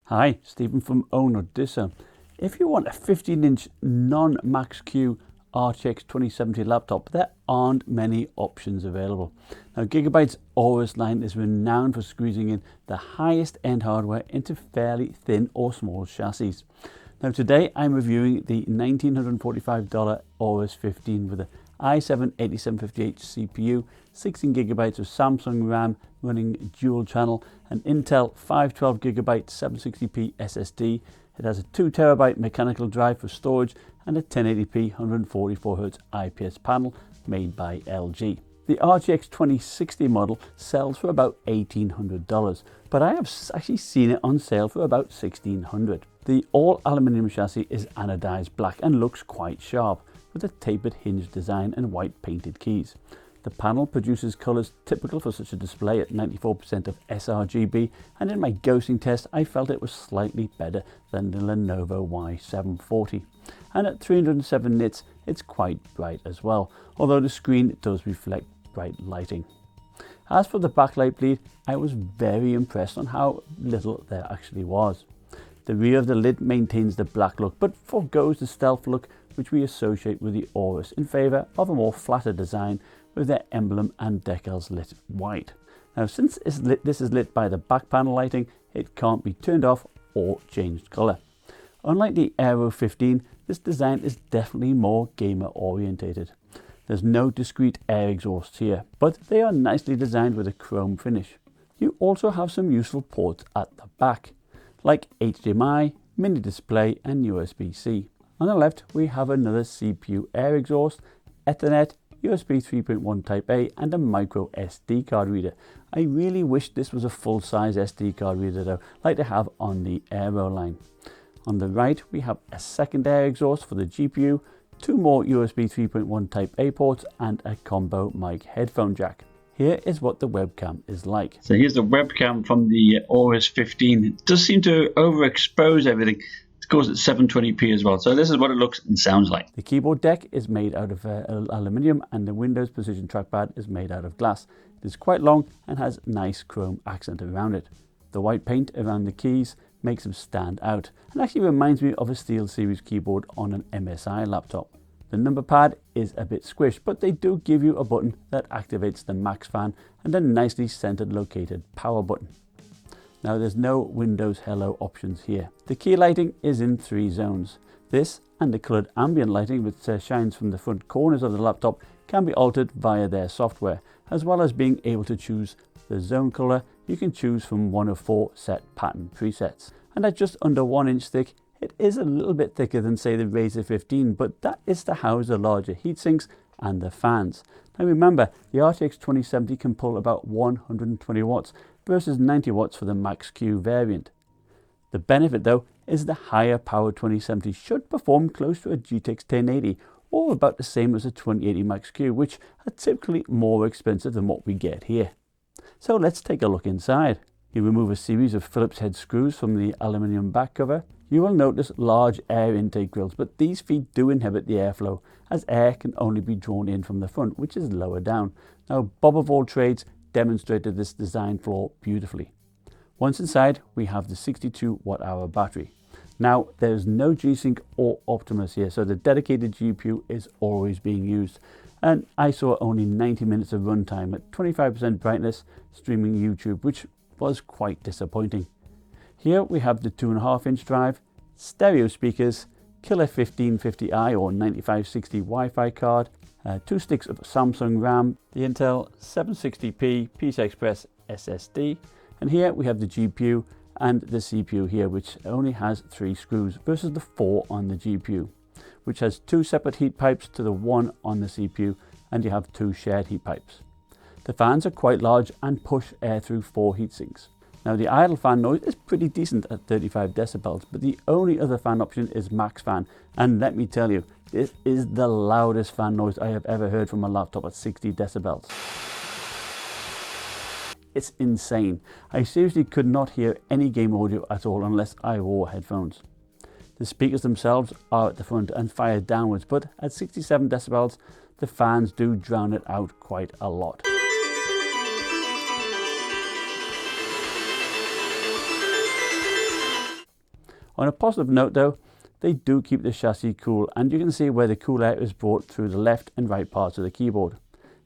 Hi, Stephen from OWNorDisown. If you want a 15-inch non-Max-Q RTX 2070 laptop, there aren't many options available. Now, Gigabyte's Aorus line is renowned for squeezing in the highest end hardware into fairly thin or small chassis. Now, today I'm reviewing the $1,945 Aorus 15 with a i7-8750H CPU, 16GB of Samsung RAM running dual channel, an Intel 512GB 760p SSD. It has a 2TB mechanical drive for storage and a 1080p 144Hz IPS panel made by LG. The RTX 2060 model sells for about $1,800, but I have actually seen it on sale for about $1,600. The all aluminium chassis is anodized black and looks quite sharp, with a tapered hinge design and white painted keys. The panel produces colours typical for such a display at 94% of sRGB, and in my ghosting test I felt it was slightly better than the Lenovo Y740. And at 307 nits it's quite bright as well, although the screen does reflect bright lighting. As for the backlight bleed, I was very impressed on how little there actually was. The rear of the lid maintains the black look, but forgoes the stealth look which we associate with the Aorus in favour of a more flatter design with their emblem and decals lit white. Now, since this is lit by the back panel lighting, it can't be turned off or changed colour. Unlike the Aero 15, this design is definitely more gamer orientated. There's no discrete air exhausts here, but they are nicely designed with a chrome finish. You also have some useful ports at the back, like HDMI, mini display and USB-C. On the left, we have another CPU air exhaust, Ethernet, USB 3.1 Type A and a micro SD card reader. I really wish this was a full-size SD card reader though, like they have on the Aero line. On the right, we have a second air exhaust for the GPU, two more USB 3.1 Type A ports and a combo mic headphone jack. Here is what the webcam is like. So here's the webcam from the Aorus 15. It does seem to overexpose everything. Of course, it's 720p as well, so this is what it looks and sounds like. The keyboard deck is made out of aluminium and the Windows Precision trackpad is made out of glass. It is quite long and has nice chrome accent around it. The white paint around the keys makes them stand out and actually reminds me of a SteelSeries keyboard on an MSI laptop. The number pad is a bit squished, but they do give you a button that activates the max fan and a nicely centered located power button. Now, there's no Windows Hello options here. The key lighting is in 3 zones. This and the coloured ambient lighting which shines from the front corners of the laptop can be altered via their software, as well as being able to choose the zone colour. You can choose from one of 4 set pattern presets. And at just under 1 inch thick, it is a little bit thicker than say the Razer 15, but that is to house the larger heatsinks and the fans. Now remember, the RTX 2070 can pull about 120 watts versus 90 watts for the Max-Q variant. The benefit though is the higher power 2070 should perform close to a GTX 1080 or about the same as a 2080 Max-Q, which are typically more expensive than what we get here. So let's take a look inside. You remove a series of Phillips head screws from the aluminium back cover. You will notice large air intake grills, but these feet do inhibit the airflow as air can only be drawn in from the front, which is lower down. Now, Bob of all trades demonstrated this design flaw beautifully. Once inside, we have the 62 watt-hour battery. Now, there's no G-Sync or Optimus here, so the dedicated GPU is always being used. And I saw only 90 minutes of runtime at 25% brightness streaming YouTube, which was quite disappointing. Here we have the 2.5-inch drive, stereo speakers, killer 1550i or 9560 Wi-Fi card, 2 sticks of Samsung RAM, the Intel 760p PCI Express SSD, and here we have the GPU and the CPU here, which only has 3 screws versus the 4 on the GPU, which has 2 separate heat pipes to the 1 on the CPU, and you have 2 shared heat pipes. The fans are quite large and push air through 4 heatsinks. Now, the idle fan noise is pretty decent at 35 decibels, but the only other fan option is max fan, and let me tell you, this is the loudest fan noise I have ever heard from a laptop at 60 decibels. It's insane. I seriously could not hear any game audio at all unless I wore headphones. The speakers themselves are at the front and fire downwards, but at 67 decibels, the fans do drown it out quite a lot. On a positive note though, they do keep the chassis cool, and you can see where the cool air is brought through the left and right parts of the keyboard.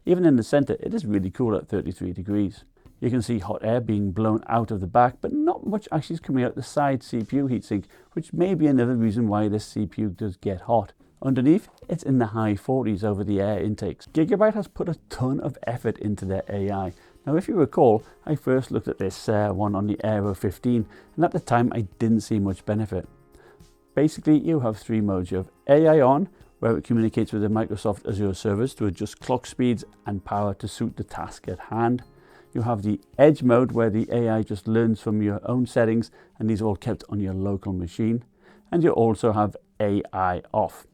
Even in the center, it is really cool at 33 degrees. You can see hot air being blown out of the back, but not much actually is coming out the side CPU heatsink, which may be another reason why this CPU does get hot. Underneath, it's in the high 40s over the air intakes. Gigabyte has put a ton of effort into their AI. Now, if you recall, I first looked at this one on the Aero 15, and at the time I didn't see much benefit. Basically, you have three modes. You have AI on, where it communicates with the Microsoft Azure servers to adjust clock speeds and power to suit the task at hand. You have the Edge mode, where the AI just learns from your own settings, and these are all kept on your local machine. And you also have AI off.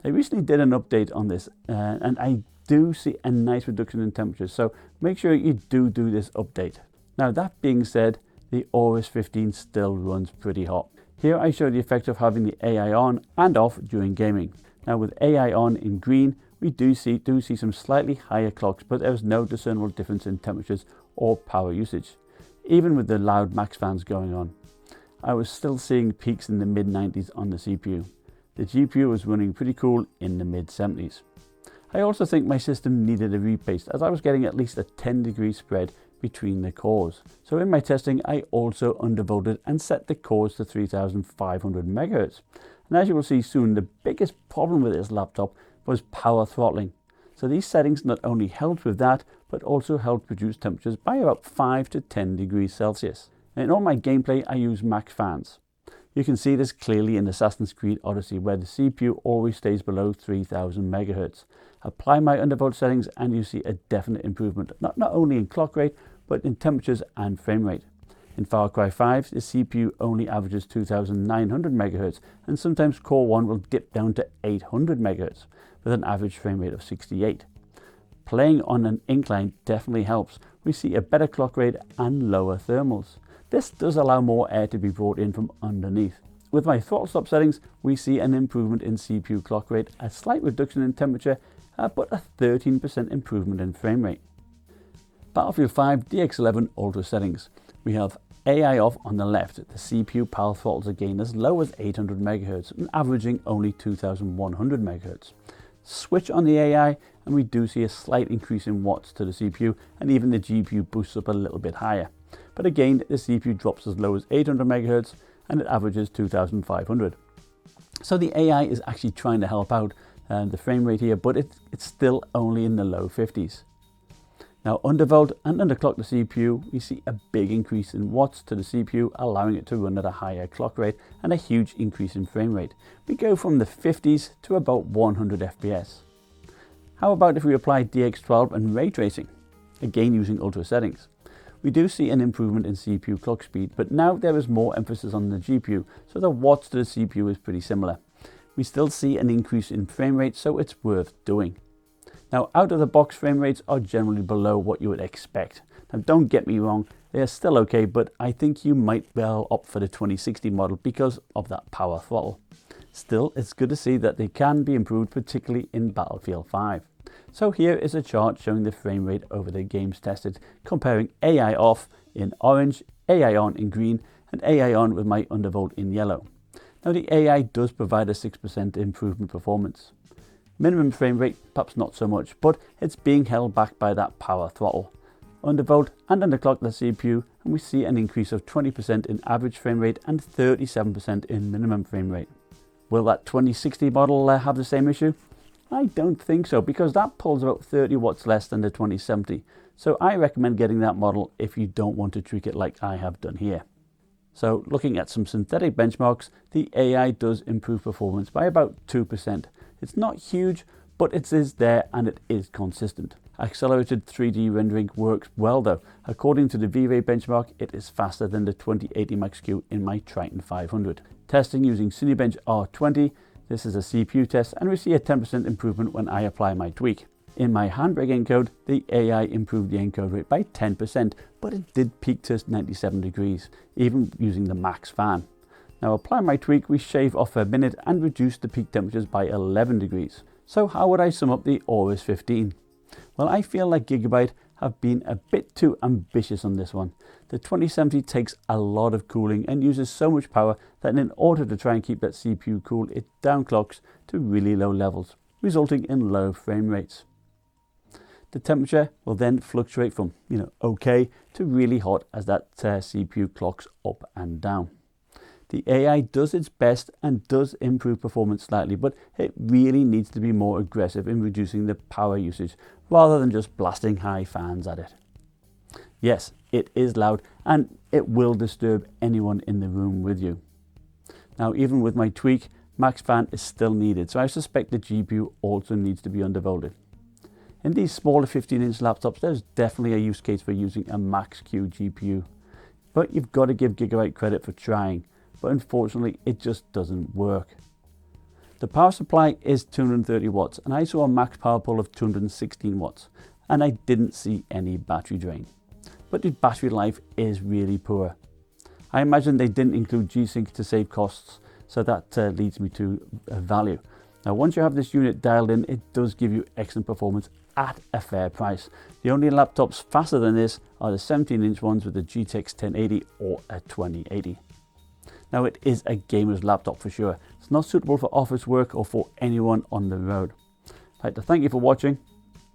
They recently did an update on this, and I do see a nice reduction in temperatures, so make sure you do this update. Now, that being said, the Aorus 15 still runs pretty hot. Here I show the effect of having the AI on and off during gaming. Now, with AI on in green, we do see some slightly higher clocks, but there is no discernible difference in temperatures or power usage. Even with the loud max fans going on, I was still seeing peaks in the mid-90s on the CPU. The GPU was running pretty cool in the mid-70s. I also think my system needed a repaste, as I was getting at least a 10-degree spread between the cores. So in my testing, I also undervolted and set the cores to 3500 MHz. And as you will see soon, the biggest problem with this laptop was power throttling. So these settings not only helped with that, but also helped reduce temperatures by about 5 to 10 degrees Celsius. And in all my gameplay, I use max fans. You can see this clearly in Assassin's Creed Odyssey, where the CPU always stays below 3000 MHz. Apply my undervolt settings and you see a definite improvement, not only in clock rate, but in temperatures and frame rate. In Far Cry 5, the CPU only averages 2900 MHz, and sometimes Core 1 will dip down to 800 MHz, with an average frame rate of 68. Playing on an incline definitely helps. We see a better clock rate and lower thermals. This does allow more air to be brought in from underneath. With my throttle stop settings, we see an improvement in CPU clock rate, a slight reduction in temperature, but a 13% improvement in frame rate. Battlefield 5 DX11 Ultra settings. We have AI off on the left. The CPU power throttles again as low as 800 MHz and averaging only 2100 MHz. Switch on the AI and we do see a slight increase in watts to the CPU, and even the GPU boosts up a little bit higher. But again, the CPU drops as low as 800 MHz and it averages 2500. So the AI is actually trying to help out the frame rate here, but it's still only in the low 50s. Now, undervolt and underclock the CPU, we see a big increase in watts to the CPU, allowing it to run at a higher clock rate and a huge increase in frame rate. We go from the 50s to about 100 FPS. How about if we apply DX12 and ray tracing, again using ultra settings? We do see an improvement in CPU clock speed, but now there is more emphasis on the GPU, so the watts to the CPU is pretty similar. We still see an increase in frame rate, so it's worth doing. Now, out of the box frame rates are generally below what you would expect. Now, don't get me wrong, they are still okay, but I think you might well opt for the 2060 model because of that power throttle. Still, it's good to see that they can be improved, particularly in Battlefield 5. So here is a chart showing the frame rate over the games tested, comparing AI off in orange, AI on in green, and AI on with my undervolt in yellow. Now, the AI does provide a 6% improvement performance. Minimum frame rate, perhaps not so much, but it's being held back by that power throttle. Undervolt and underclock the CPU, and we see an increase of 20% in average frame rate and 37% in minimum frame rate. Will that 2060 model have the same issue? I don't think so, because that pulls about 30 watts less than the 2070. So I recommend getting that model if you don't want to tweak it like I have done here. So looking at some synthetic benchmarks, the AI does improve performance by about 2%. It's not huge, but it is there and it is consistent. Accelerated 3D rendering works well though. According to the V-Ray benchmark, it is faster than the 2080 Max-Q in my Triton 500. Testing using Cinebench R20, this is a CPU test, and we see a 10% improvement when I apply my tweak. In my Handbrake encode, the AI improved the encode rate by 10%, but it did peak to 97 degrees, even using the max fan. Now, apply my tweak, we shave off a minute and reduce the peak temperatures by 11 degrees. So how would I sum up the Aorus 15? Well, I feel like Gigabyte have been a bit too ambitious on this one. The 2070 takes a lot of cooling and uses so much power that in order to try and keep that CPU cool, it downclocks to really low levels, resulting in low frame rates. The temperature will then fluctuate from, okay to really hot as that CPU clocks up and down. The AI does its best and does improve performance slightly, but it really needs to be more aggressive in reducing the power usage rather than just blasting high fans at it. Yes, it is loud and it will disturb anyone in the room with you. Now, even with my tweak, max fan is still needed, so I suspect the GPU also needs to be undervolted. In these smaller 15-inch laptops, there's definitely a use case for using a Max-Q GPU, but you've got to give Gigabyte credit for trying. But unfortunately it just doesn't work. The power supply is 230 watts and I saw a max power pull of 216 watts and I didn't see any battery drain. But the battery life is really poor. I imagine they didn't include G-Sync to save costs, so that leads me to value. Now once you have this unit dialed in, it does give you excellent performance at a fair price. The only laptops faster than this are the 17-inch ones with the GTX 1080 or a 2080. Now it is a gamer's laptop for sure. It's not suitable for office work or for anyone on the road. I'd like to thank you for watching.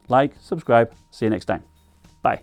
Like, subscribe, see you next time. Bye.